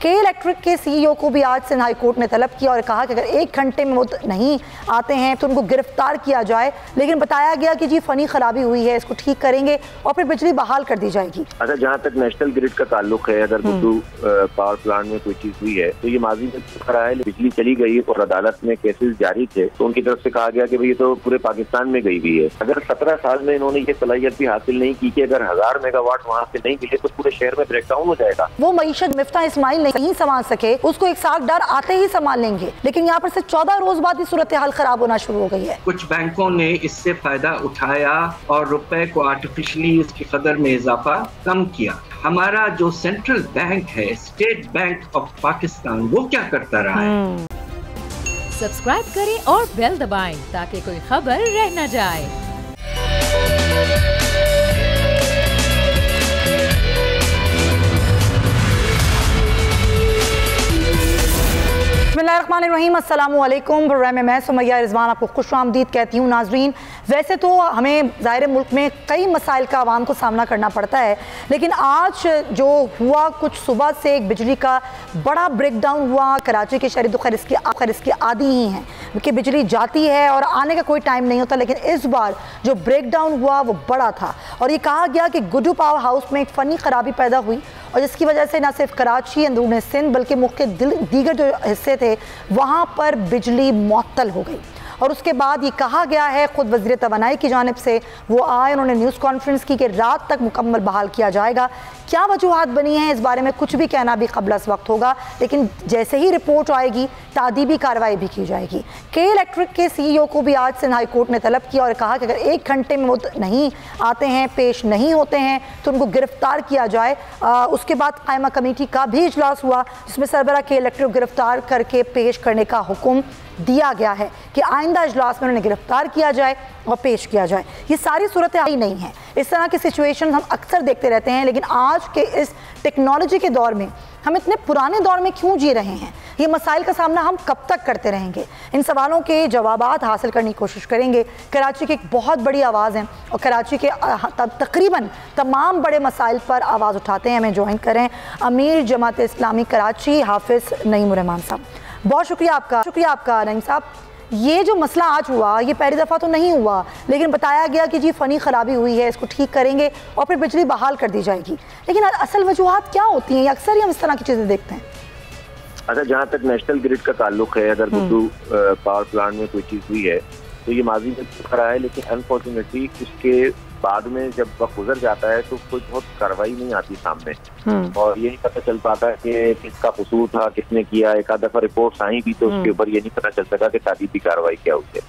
के इलेक्ट्रिक के सीईओ को भी आज सिंध हाई कोर्ट ने तलब किया और कहा कि अगर 1 घंटे में वो नहीं आते हैं तो उनको गिरफ्तार किया जाए। लेकिन बताया गया कि जी फनी खराबी हुई है, इसको ठीक करेंगे और फिर बिजली बहाल कर दी जाएगी। अच्छा, जहाँ तक नेशनल ग्रिड का ताल्लुक है, अगर गुड्डू पावर प्लांट में कोई चीज हुई है तो ये माजी में रहा है, बिजली चली गई और अदालत में केसेस जारी थे तो उनकी तरफ से कहा गया कि भाई ये तो पूरे पाकिस्तान में गई हुई है। अगर 17 साल में इन्होंने ये सलाहियत भी हासिल नहीं की कि अगर 1000 मेगावाट वहाँ से नहीं मिले तो पूरे शहर में ब्रेकडाउन हो जाएगा। वो मईशत मिफ्ता इस्माइल नहीं संभाल सके, उसको एक सागदार आते ही संभाल लेंगे, लेकिन यहाँ पर से 14 रोज बाद ही सूरत हाल खराब होना शुरू हो गई है। कुछ बैंकों ने इससे फायदा उठाया और रुपए को आर्टिफिशियली उसकी कदर में इजाफा कम किया। हमारा जो सेंट्रल बैंक है, स्टेट बैंक ऑफ पाकिस्तान, वो क्या करता रहा है? सब्सक्राइब करें और बेल दबाएं ताकि कोई खबर रह न जाए। बिस्मिल्लाहिर्रहमानिर्रहीम, अस्सलामुअलैकुम। प्रोग्राम में मैं सुमैया रिजवान आपको खुशामदीद कहती हूँ। नाजरीन, वैसे तो हमें ज़ाहिर मुल्क में कई मसाइल का आवाम को सामना करना पड़ता है, लेकिन आज जो हुआ, कुछ सुबह से एक बिजली का बड़ा ब्रेकडाउन हुआ कराची के शहरी। तो खैर इसकी आदी ही हैं कि बिजली जाती है और आने का कोई टाइम नहीं होता, लेकिन इस बार जो ब्रेकडाउन हुआ वो बड़ा था और ये कहा गया कि गुड्डू पावर हाउस में एक फ़नी खराबी पैदा हुई और जिसकी वजह से न सिर्फ कराची, अंदरूनी सिंध, बल्कि मुल्क के दीगर जो हिस्से थे वहाँ पर बिजली मुअत्तल हो गई। और उसके बाद ये कहा गया है, खुद वज़ीर तवानाई की जानिब से वो आए, उन्होंने न्यूज़ कॉन्फ्रेंस की कि रात तक मुकम्मल बहाल किया जाएगा। क्या वजूहात बनी हैं इस बारे में कुछ भी कहना भी क़ब्ल अज़ वक्त होगा, लेकिन जैसे ही रिपोर्ट आएगी तादीबी कार्रवाई भी की जाएगी। के इलेक्ट्रिक के सीईओ को भी आज सिंध हाई कोर्ट ने तलब किया और कहा कि अगर 1 घंटे में वो नहीं आते हैं, पेश नहीं होते हैं तो उनको गिरफ्तार किया जाए। उसके बाद कायमा कमेटी का भी इजलास हुआ जिसमें सरबरा के इलेक्ट्रिक गिरफ्तार करके पेश करने का हुक्म दिया गया है कि आइंदा इजलास में उन्हें गिरफ्तार किया जाए और पेश किया जाए। ये सारी सूरत हाल नहीं है, इस तरह की सिचुएशन हम अक्सर देखते रहते हैं, लेकिन आज के इस टेक्नोलॉजी के दौर में हम इतने पुराने दौर में क्यों जी रहे हैं? ये मसाइल का सामना हम कब तक करते रहेंगे? इन सवालों के जवाबात हासिल करने की कोशिश करेंगे। कराची की एक बहुत बड़ी आवाज़ है और कराची के तकरीबन तमाम बड़े मसाइल पर आवाज़ उठाते हैं। हमें ज्वाइन करें अमीर जमात इस्लामी कराची हाफिज़ नईमुर रहमान साहब। बहुत शुक्रिया आपका नईम साहब। ये जो मसला आज हुआ ये पहली दफ़ा तो नहीं हुआ, लेकिन बताया गया कि जी फ़नी खराबी हुई है, इसको ठीक करेंगे और फिर बिजली बहाल कर दी जाएगी, लेकिन असल वजूहात क्या होती हैं? अक्सर ही हम इस तरह की चीज़ें देखते हैं। अच्छा, जहाँ तक नेशनल ग्रिड का ताल्लुक है, अगर गुड्डू पावर प्लांट में कोई चीज हुई है तो ये माजी में रहा है, लेकिन अनफॉर्चुनेटली उसके बाद में जब वक्त गुजर जाता है तो कोई बहुत कार्रवाई नहीं आती सामने और ये नहीं पता चल पाता कि किसका कसूर था, किसने किया। एक आध दफा रिपोर्ट्स आई भी तो उसके ऊपर ये नहीं पता चल सका कि तादीबी कार्रवाई क्या हुई है।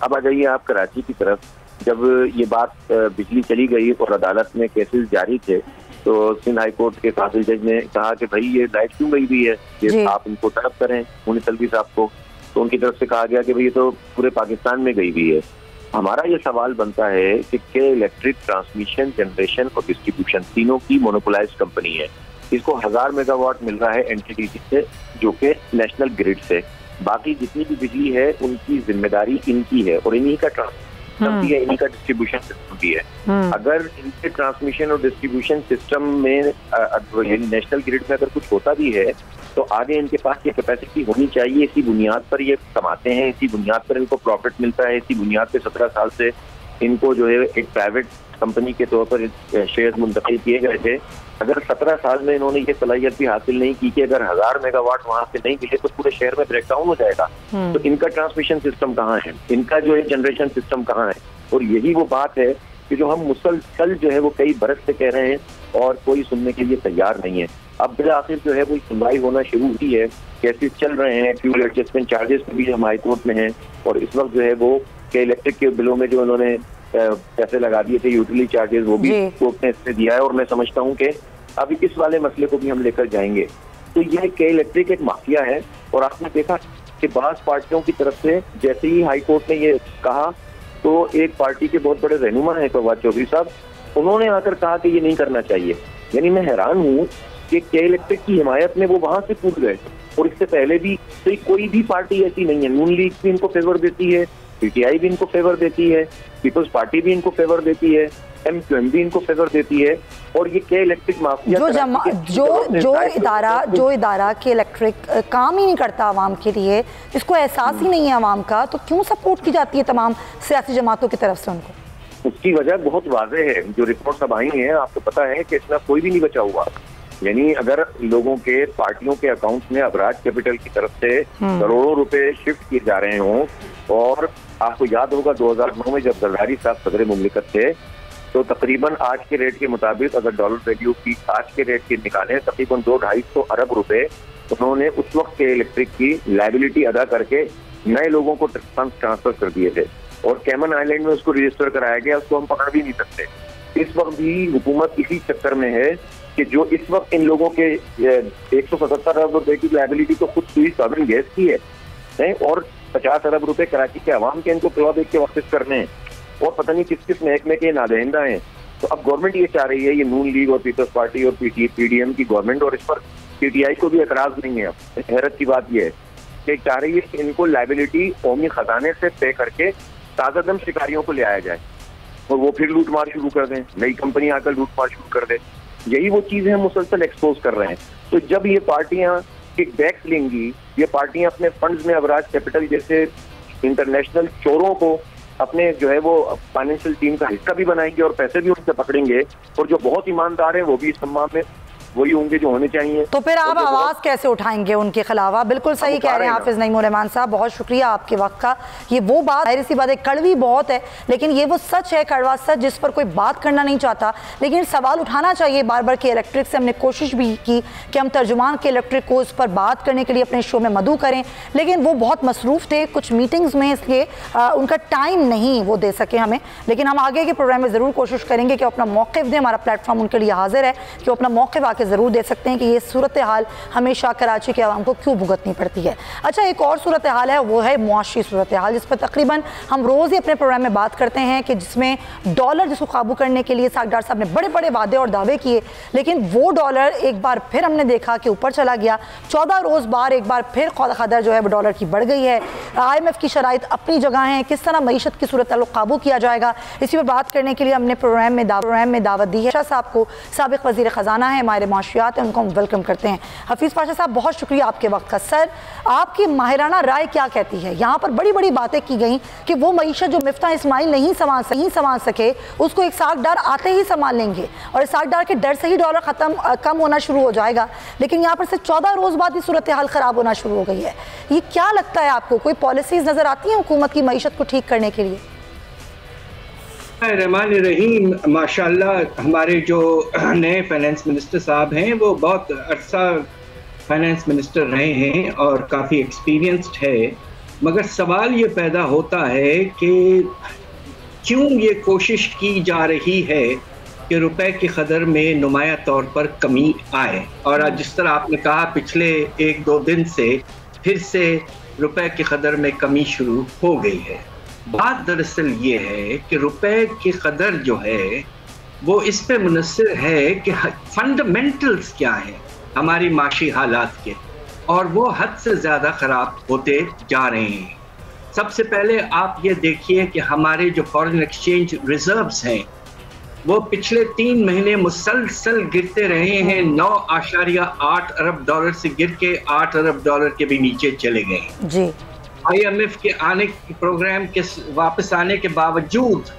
अब आ जाइए आप कराची की तरफ। जब ये बात बिजली चली गई और अदालत में केसेस जारी थे तो सिंध हाई कोर्ट के काबिल जज ने कहा कि भाई ये लाइट क्यों गई हुई है, ये आप इनको तलब करें मुनीस तलवी साहब को। तो उनकी तरफ से कहा गया कि भाई ये तो पूरे पाकिस्तान में गई हुई है। हमारा ये सवाल बनता है कि के इलेक्ट्रिक ट्रांसमिशन, जनरेशन और डिस्ट्रीब्यूशन तीनों की मोनोपोलाइज्ड कंपनी है। इसको 1000 मेगावाट मिल रहा है एनटीडीसी से, जो कि नेशनल ग्रिड से। बाकी जितनी भी बिजली है उनकी जिम्मेदारी इनकी है और इन्हीं का ट्रांसमिशन भी है, इन्हीं का डिस्ट्रीब्यूशन सिस्टम भी है। अगर इनके ट्रांसमिशन और डिस्ट्रीब्यूशन सिस्टम में नेशनल ग्रिड में अगर कुछ होता भी है तो आगे इनके पास ये कैपेसिटी होनी चाहिए। इसी बुनियाद पर ये कमाते हैं, इसी बुनियाद पर इनको प्रॉफिट मिलता है, इसी बुनियाद पे 17 साल से इनको जो है एक प्राइवेट कंपनी के तौर पर शेयर मुंतकिल किए गए थे। अगर 17 साल में इन्होंने ये सलाहियत भी हासिल नहीं की कि अगर 1000 मेगावाट वहाँ से नहीं मिले तो पूरे शहर में ब्रेकडाउन हो जाएगा, तो इनका ट्रांसमिशन सिस्टम कहाँ है, इनका जो है जनरेशन सिस्टम कहाँ है? और यही वो बात है कि जो हम मुसलसल जो है वो कई बरस से कह रहे हैं और कोई सुनने के लिए तैयार नहीं है। अब बिल आखिर जो है वो सुनवाई होना शुरू हुई है, केसेस चल रहे हैं, फ्यूल एडजस्टमेंट चार्जेस भी हम हाई कोर्ट में हैं और इस वक्त जो है वो के इलेक्ट्रिक के बिलों में जो उन्होंने पैसे लगा दिए थे यूटिलिटी चार्जेस, वो भी कोर्ट ने इससे दिया है। और मैं समझता हूँ कि अभी इस वाले मसले को भी हम लेकर जाएंगे। तो यह के इलेक्ट्रिक एक माफिया है और आपने देखा कि बास पार्टियों की तरफ से जैसे ही हाई कोर्ट ने ये कहा तो एक पार्टी के बहुत बड़े रहनुमा है फवाद चौधरी साहब, उन्होंने आकर कहा कि ये नहीं करना चाहिए। यानी मैं हैरान हूँ कि के इलेक्ट्रिक की हिमायत में वो वहां से कूद गए और इससे पहले भी कोई भी पार्टी ऐसी नहीं है। नून लीग भी इनको फेवर देती है, पीटीआई भी इनको फेवर देती है, पीपल्स पार्टी भी इनको फेवर देती है MQMB इनको फेवर देती है, और ये के इलेक्ट्रिक माफिया जो इदारा के इलेक्ट्रिक काम ही नहीं करता आवाम के लिए, इसको एहसास ही नहीं है आवाम का, तो क्यों सपोर्ट की जाती है तमाम सियासी जमातों की तरफ से उनको? उसकी वजह बहुत वाज़ेह है, जो रिपोर्ट्स अब आई हैं आपको पता है कि इसमें कोई भी नहीं बचा हुआ। यानी अगर लोगों के पार्टियों के अकाउंट में अबराज कैपिटल की तरफ से करोड़ों रुपए शिफ्ट किए जा रहे हों, और आपको याद होगा 2009 में जब जरदारी साहब सदर मुमलिकत थे, तो तकरीबन आज के रेट के मुताबिक अगर डॉलर वैल्यू की आज के रेट की निकालें, तकरीबन 200-250 अरब रुपए उन्होंने उस वक्त के इलेक्ट्रिक की लायबिलिटी अदा करके नए लोगों को फंड ट्रांसफर कर दिए थे, और कैमन आइलैंड में उसको रजिस्टर कराया गया, उसको हम पकड़ भी नहीं सकते। इस वक्त भी हुकूमत इसी चक्कर में है कि जो इस वक्त इन लोगों के 177 अरब रुपए की लायबिलिटी तो खुद सुई सॉवरेन गैस की है, और 50 अरब रुपए कराची के अवाम के इनको क्लॉ देख के वापस करने हैं, और पता नहीं किस किस महकमे के नादहिंदा हैं। तो अब गवर्नमेंट ये चाह रही है, ये नून लीग और पीपल्स पार्टी और PDM की गवर्नमेंट, और इस पर PTI को भी एतराज नहीं है। हैरत की बात यह है कि चाह रही है कि इनको लायबिलिटी कौमी खजाने से पे करके ताज़ादम शिकारियों को ले आया जाए, और वो फिर लूट मार शुरू कर दें, नई कंपनी आकर लूट मार शुरू कर दे। यही वो चीज़ है मुसलसल एक्सपोज कर रहे हैं। तो जब ये पार्टियां किकबैक्स लेंगी, ये पार्टियां अपने फंड्स में अबराज कैपिटल जैसे इंटरनेशनल चोरों को अपने जो है वो फाइनेंशियल टीम का हिस्सा भी बनाएंगे और पैसे भी उनसे पकड़ेंगे, और जो बहुत ईमानदार हैं वो भी इस सम्मान में वही होंगे जो होने चाहिए। तो फिर आप आवाज़ कैसे उठाएंगे उनके खिलाफ? आप बिल्कुल सही कह रहे हैं हाफिज नईम उर रहमान साहब, बहुत शुक्रिया आपके वक्त का। ये वो बात, जाहिर सी बात है कड़वी बहुत है, लेकिन ये वो सच है, कड़वा सच, जिस पर कोई बात करना नहीं चाहता, लेकिन सवाल उठाना चाहिए बार बार। के इलेक्ट्रिक से हमने कोशिश भी की कि हम तर्जुमान के इलेक्ट्रिक को इस पर बात करने के लिए अपने शो में मदऊ करें, लेकिन वो बहुत मसरूफ़ थे कुछ मीटिंग्स में, इसलिए उनका टाइम नहीं वो दे सके हमें। लेकिन हम आगे के प्रोग्राम में ज़रूर कोशिश करेंगे कि अपना मौक़िफ़ दें, हमारा प्लेटफॉर्म उनके लिए हाजिर है कि वो अपना मौक़िफ़ आके ज़रूर दे सकते हैं कि ये सूरत हाल हमेशा कराची के आवाम को क्यों भुगतनी पड़ती है। अच्छा, एक और सूरत हाल है, वो है मुआशी सूरत हाल, जिस पर तकरीबन हम रोज़ ही अपने प्रोग्राम में बात करते हैं कि जिसमें डॉलर जिसको काबू करने के लिए सागदार साहब ने बड़े बड़े वादे और दावे किए, लेकिन वो डॉलर एक बार फिर हमने देखा कि ऊपर चला गया। 14 रोज़ बाद एक बार फिर खदर जो है वो डॉलर की बढ़ गई है। IMF की शराइत अपनी जगह हैं, किस तरह मईशत की सूरत हाल काबू किया जाएगा, इसी पर बात करने के लिए हमने प्रोग्राम में दावत दी है। शाह साहब को साबिक वज़ीर ख़जाना है, हमारे माशियात हैं, उनको हम वेलकम करते हैं। हफीज़ पाशा साहब, बहुत शुक्रिया आपके वक्त का। सर, आपकी माहिराना राय क्या कहती है? यहाँ पर बड़ी बड़ी बातें की गई कि वो मईशत जो मिफ्ता इस्माइल नहीं संभाल सके, उसको एक सागदार आते ही संभाल लेंगे, और इस सागदार के डर से ही डॉलर कम होना शुरू हो जाएगा। लेकिन यहाँ पर से 14 रोज़ बाद ही सूरत हाल ख़राब होना शुरू हो गई है। ये क्या लगता है आपको, कोई पॉलिसीज़ नज़र आती हैं हुकूमत की मईशत को ठीक करने के लिए? रहमान रहीम, माशाल्लाह हमारे जो नए फाइनेंस मिनिस्टर साहब हैं वो बहुत अरसा फाइनेंस मिनिस्टर रहे हैं और काफ़ी एक्सपीरियंस्ड है। मगर सवाल ये पैदा होता है कि क्यों ये कोशिश की जा रही है कि रुपए की कदर में नुमाया तौर पर कमी आए, और आज जिस तरह आपने कहा पिछले 1-2 दिन से फिर से रुपए की कदर में कमी शुरू हो गई है। बात दरअसल ये है कि रुपए की कदर जो है वो इस पे मुनस्सिर है कि फंडामेंटल्स क्या हैं हमारी माशी हालात के, और वो हद से ज़्यादा ख़राब होते जा रहे हैं। सबसे पहले आप ये देखिए कि हमारे जो फॉरेन एक्सचेंज रिजर्व्स हैं वो पिछले 3 महीने मुसलसल गिरते रहे हैं। 9.8 अरब डॉलर से गिर के 8 अरब डॉलर के भी नीचे चले गए जी। IMF के आने प्रोग्राम के वापस आने के बावजूद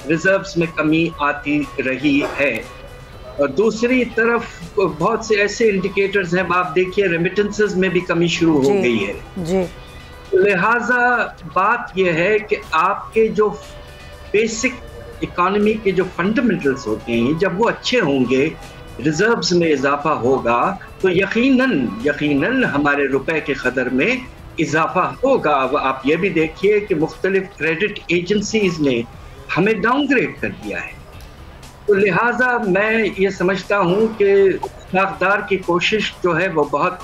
रिजर्व्स में कमी आती रही है, और दूसरी तरफ बहुत से ऐसे इंडिकेटर्स हैं, आप देखिए रेमिटेंसेस में भी कमी शुरू हो गई है जी। लिहाजा बात यह है कि आपके जो बेसिक इकोनॉमी के जो फंडामेंटल्स होते हैं जब वो अच्छे होंगे, रिजर्व्स में इजाफा होगा, तो यकीनन हमारे रुपए के कदर में इजाफा होगा। आप ये भी देखिए कि मुख्तलिफ क्रेडिट एजेंसीज ने हमें डाउनग्रेड कर दिया है। तो लिहाजा मैं ये समझता हूँ कि सागदार की कोशिश जो है वो बहुत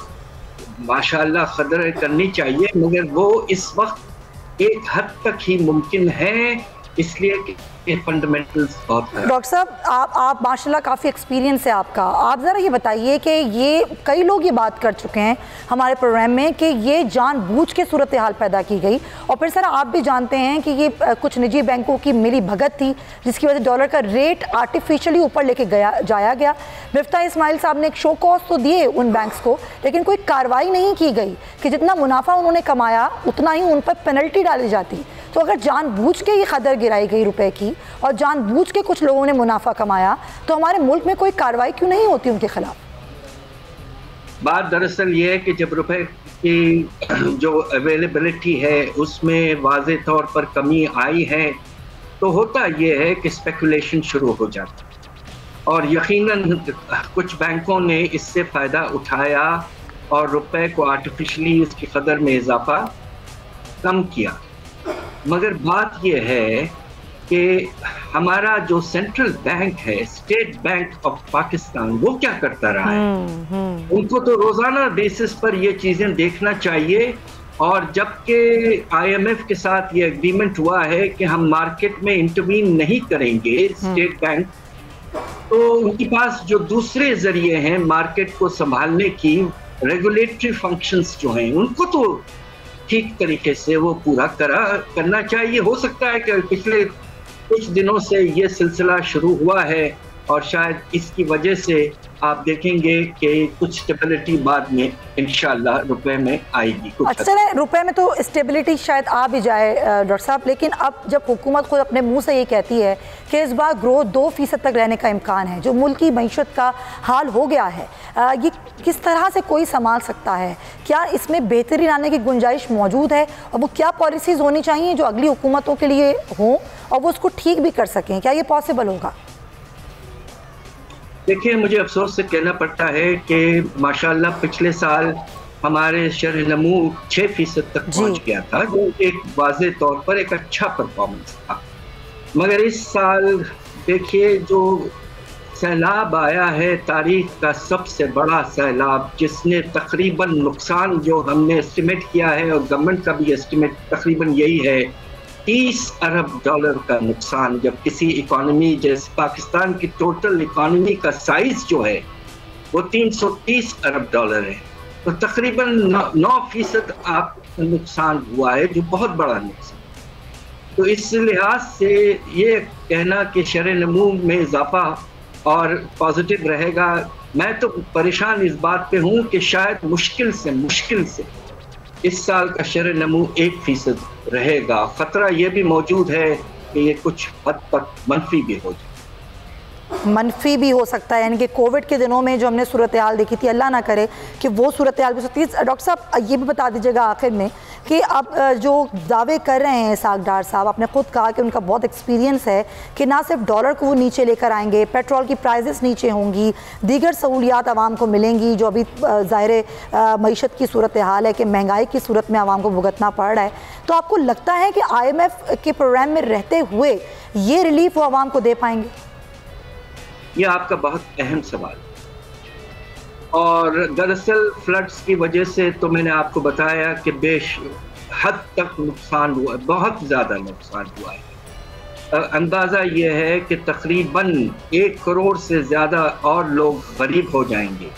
माशाअल्लाह कदर करनी चाहिए, मगर वो इस वक्त एक हद तक ही मुमकिन है इसलिए कि फंडामेंटल्स बहुत है। डॉक्टर साहब, आप माशाल्लाह काफ़ी एक्सपीरियंस है आपका, आप ज़रा ये बताइए कि ये कई लोग ये बात कर चुके हैं हमारे प्रोग्राम में कि ये जानबूझ के सूरत हाल पैदा की गई, और फिर सर आप भी जानते हैं कि ये कुछ निजी बैंकों की मिली भगत थी जिसकी वजह से डॉलर का रेट आर्टिफिशियली ऊपर लेके जाया गया। मिफ्ता इस्माइल साहब ने एक शो कॉज तो दिए उन बैंक्स को, लेकिन कोई कार्रवाई नहीं की गई कि जितना मुनाफा उन्होंने कमाया उतना ही उन पर पेनल्टी डाली जाती। तो अगर जानबूझ के ये कदर गिराई गई रुपए की और जानबूझ के कुछ लोगों ने मुनाफा कमाया, तो हमारे मुल्क में कोई कार्रवाई क्यों नहीं होती उनके खिलाफ? बात दरअसल ये है कि जब रुपए की जो अवेलेबिलिटी है उसमें वाज़े तौर पर कमी आई है तो होता ये है कि स्पेकुलेशन शुरू हो जाता है, और यकीनन कुछ बैंकों ने इससे फ़ायदा उठाया और रुपए को आर्टिफिशली उसकी कदर में इजाफा कम किया। मगर बात यह है कि हमारा जो सेंट्रल बैंक है, स्टेट बैंक ऑफ पाकिस्तान, वो क्या करता रहा है? उनको तो रोजाना बेसिस पर ये चीजें देखना चाहिए, और जबकि IMF के साथ ये एग्रीमेंट हुआ है कि हम मार्केट में इंटरवीन नहीं करेंगे स्टेट बैंक, तो उनके पास जो दूसरे जरिए हैं मार्केट को संभालने की, रेगुलेटरी फंक्शंस जो हैं, उनको तो ठीक तरीके से वो पूरा करना चाहिए। हो सकता है कि पिछले कुछ दिनों से ये सिलसिला शुरू हुआ है और शायद इसकी वजह से आप देखेंगे कि कुछ स्टेबिलिटी बाद में इंशाल्लाह रुपए में आएगी। अच्छा, रुपए में तो स्टेबिलिटी शायद आ भी जाए डॉक्टर साहब, लेकिन अब जब हुकूमत खुद अपने मुंह से ये कहती है कि इस बार ग्रोथ 2% तक रहने का इम्कान है, जो मुल्क की मईशत का हाल हो गया है, ये किस तरह से कोई संभाल सकता है? क्या इसमें बेहतरी लाने की गुंजाइश मौजूद है, और वो क्या पॉलिसीज़ होनी चाहिए जो अगली हुकूमतों के लिए हों और वो उसको ठीक भी कर सकें? क्या ये पॉसिबल होगा? देखिए, मुझे अफसोस से कहना पड़ता है कि माशाल्लाह पिछले साल हमारे शरह नमू 6% तक पहुंच गया था, जो एक वाज़े तौर पर एक अच्छा परफॉर्मेंस था। मगर इस साल देखिए जो सैलाब आया है, तारीख का सबसे बड़ा सैलाब, जिसने तकरीबन नुकसान जो हमने एस्टिमेट किया है और गवर्नमेंट का भी एस्टिमेट तकरीबन यही है, 30 अरब डॉलर का नुकसान। जब किसी इकोनॉमी जैसे पाकिस्तान की टोटल इकोनॉमी का साइज जो है वो 330 अरब डॉलर है, तो तकरीबन 9% आप नुकसान हुआ है, जो बहुत बड़ा नुकसान। तो इस लिहाज से ये कहना कि शरह नमू में इजाफा और पॉजिटिव रहेगा, मैं तो परेशान इस बात पे हूँ कि शायद मुश्किल से इस साल का शरह नमू 1% रहेगा। खतरा ये भी मौजूद है कि ये कुछ हद तक मनफी भी हो जाए। मनफी भी हो सकता है, यानी कि कोविड के दिनों में जो हमने सूरत हाल देखी थी, अल्लाह ना करे कि वो सूरत हाल भी सकती है। डॉक्टर साहब, ये भी बता दीजिएगा आखिर में कि अब जो दावे कर रहे हैं साग डार साहब, आपने खुद कहा कि उनका बहुत एक्सपीरियंस है कि ना सिर्फ डॉलर को वो नीचे लेकर आएंगे, पेट्रोल की प्राइसेस नीचे होंगी, दीगर सहूलियात आवाम को मिलेंगी, जो अभी ज़ाहिर मईशत की सूरत हाल है कि महंगाई की सूरत में आवाम को भुगतना पड़ रहा है। तो आपको लगता है कि IMF के प्रोग्राम में रहते हुए ये रिलीफ वो आवाम को दे पाएंगे? ये आपका बहुत अहम सवाल है, और दरअसल फ्लड्स की वजह से तो मैंने आपको बताया कि हद तक नुकसान हुआ, बहुत ज़्यादा नुकसान हुआ है। अंदाज़ा ये है कि तकरीबन 1 करोड़ से ज़्यादा और लोग गरीब हो जाएंगे,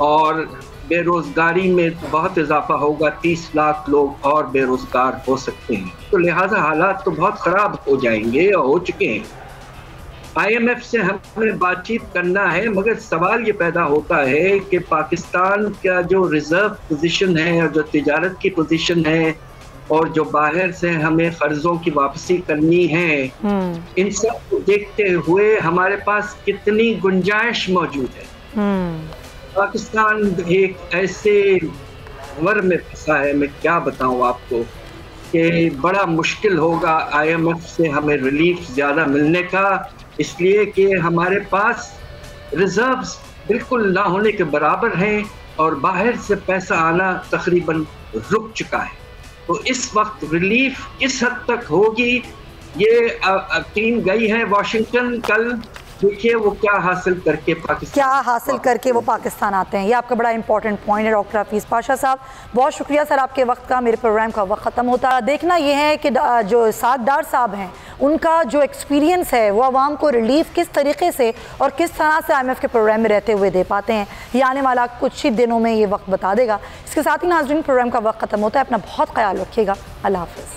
और बेरोज़गारी में बहुत इजाफा होगा, 30 लाख लोग और बेरोज़गार हो सकते हैं। तो लिहाजा हालात तो बहुत ख़राब हो जाएंगे और हो चुके हैं। IMF से हमें बातचीत करना है, मगर सवाल ये पैदा होता है कि पाकिस्तान का जो रिजर्व पोजीशन है और जो तिजारत की पोजीशन है और जो बाहर से हमें कर्जों की वापसी करनी है, इन सब को देखते हुए हमारे पास कितनी गुंजाइश मौजूद है। पाकिस्तान एक ऐसे वर में फंसा है, मैं क्या बताऊं आपको, कि बड़ा मुश्किल होगा IMF से हमें रिलीफ ज़्यादा मिलने का, इसलिए कि हमारे पास रिजर्व्स बिल्कुल ना होने के बराबर हैं और बाहर से पैसा आना तकरीबन रुक चुका है। तो इस वक्त रिलीफ किस हद तक होगी, ये टीम गई है वाशिंगटन, कल देखिए वो क्या हासिल करके वो पाकिस्तान आते हैं। ये आपका बड़ा इंपॉर्टेंट पॉइंट है डॉक्टर हफीज़ पाशा साहब, बहुत शुक्रिया सर आपके वक्त का। मेरे प्रोग्राम का वक्त ख़त्म होता है। देखना ये है कि जो साग डार साहब हैं उनका जो एक्सपीरियंस है वो आवाम को रिलीफ किस तरीके से और किस तरह से IMF के प्रोग्राम में रहते हुए दे पाते हैं, ये आने वाला कुछ ही दिनों में ये वक्त बता देगा। इसके साथ ही नाज़रीन, प्रोग्राम का वक्त ख़त्म होता है। अपना बहुत ख्याल रखिएगा। अल्लाह हाफ़िज़।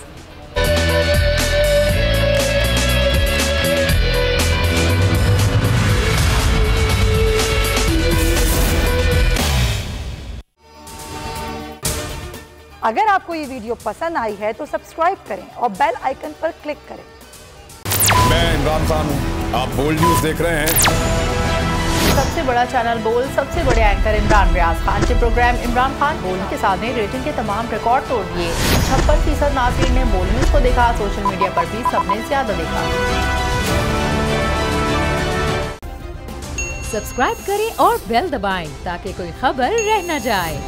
अगर आपको ये वीडियो पसंद आई है तो सब्सक्राइब करें और बेल आइकन पर क्लिक करें। मैं इमरान खान हूँ, आप बोल्ड न्यूज़ देख रहे हैं। सबसे बड़ा चैनल बोल्ड, सबसे बड़े एंकर इमरान रियाज खान के प्रोग्राम इमरान खान बोल्ड के साथ ने रेटिंग के तमाम रिकॉर्ड तोड़ दिए। 56% नाज़रीन ने बोल्ड न्यूज़ को देखा। सोशल मीडिया पर भी सबने ज्यादा देखा। सब्सक्राइब करें और बेल दबाएं ताकि कोई खबर रह न जाए।